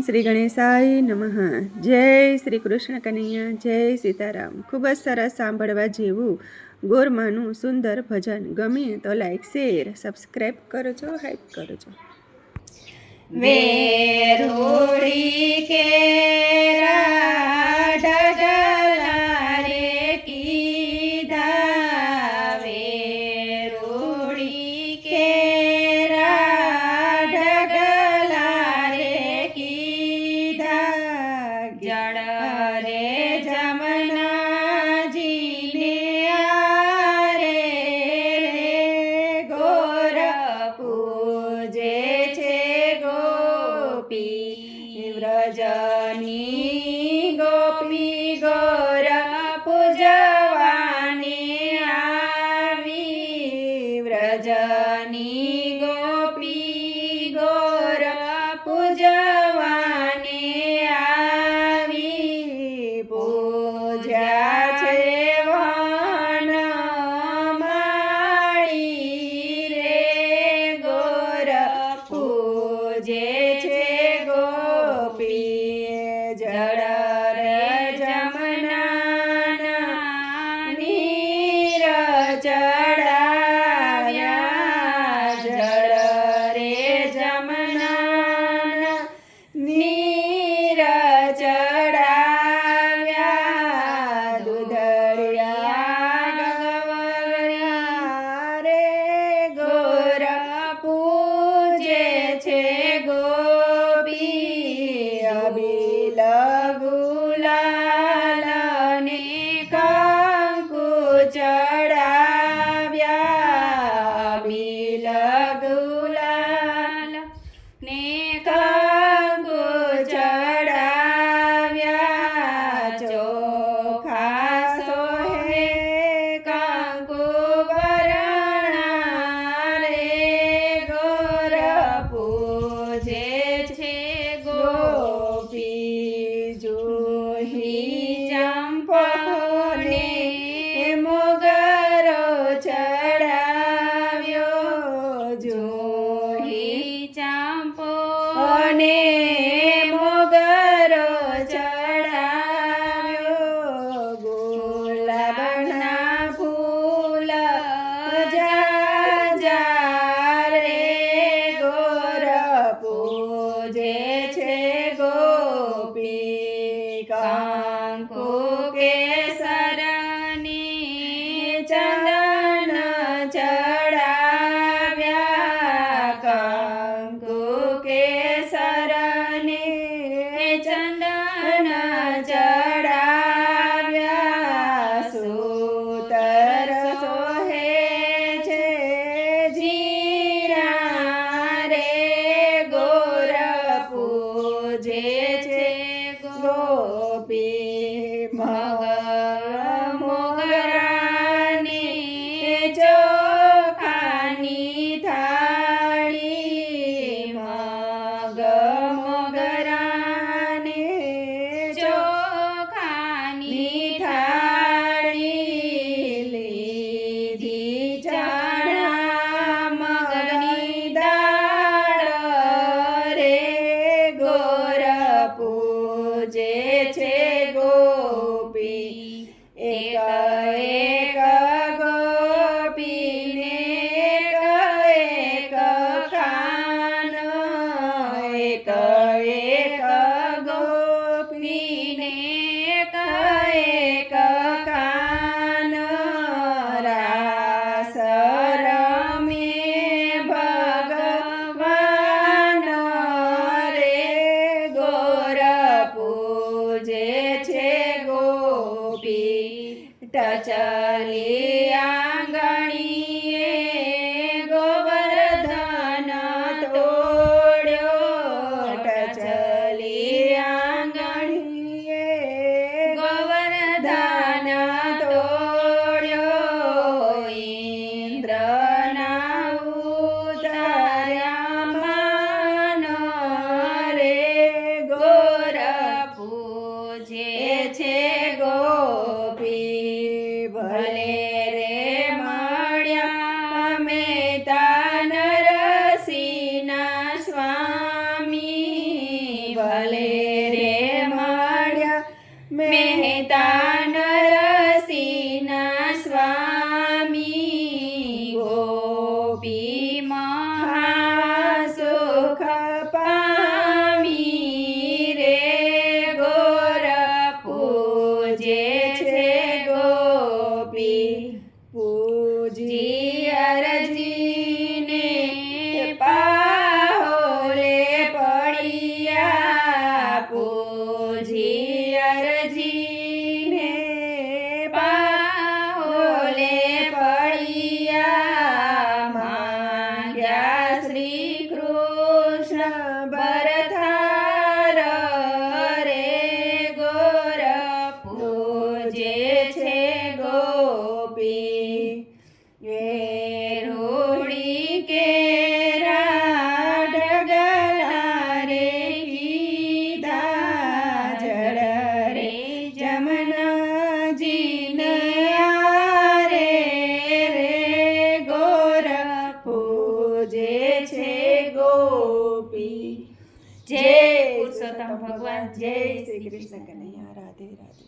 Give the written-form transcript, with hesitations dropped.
શ્રી ગણેશાય નમઃ। જય શ્રી કૃષ્ણ કનૈયા, જય સીતારામ। ખૂબ જ સરસ સાંભળવા જેવું ગોરમાનું સુંદર ભજન। ગમે તો લાઈક શેર સબસ્ક્રાઈબ કરજો, હાઈપ કરજો। વેરોડી કેરા ઢગલા રે કીધા, વેરોડી કેરા ઢગલા રે કીધા, જળ રે જમનાજીને આરે રે ગોર પૂજે છે વ્રજની ગોપી ગોર પૂજવાને આવી, વ્રજની ગોપી ગોર પૂજવાને આવી, પૂજ્યા છે વનમાળી રે ગોર પૂજે છે જળ રે જમનાના નીર ચડાવ્યા, અરજીને પાહોલે પડ્યા પૂજી અરજીને પાહોલે પડ્યા માંગ્યા શ્રી કૃષ્ણ ભરથાર રે ગોર પૂજે છે ગોપી વેરોડી કેરા ડગલા રે કીધા જળ રે જમનાજીને આરે રે ગોર પૂજે છે ગોપી. જય પુરુષોત્તમ ભગવાન, જય શ્રી કૃષ્ણ કનૈયા, રાધે રાધે.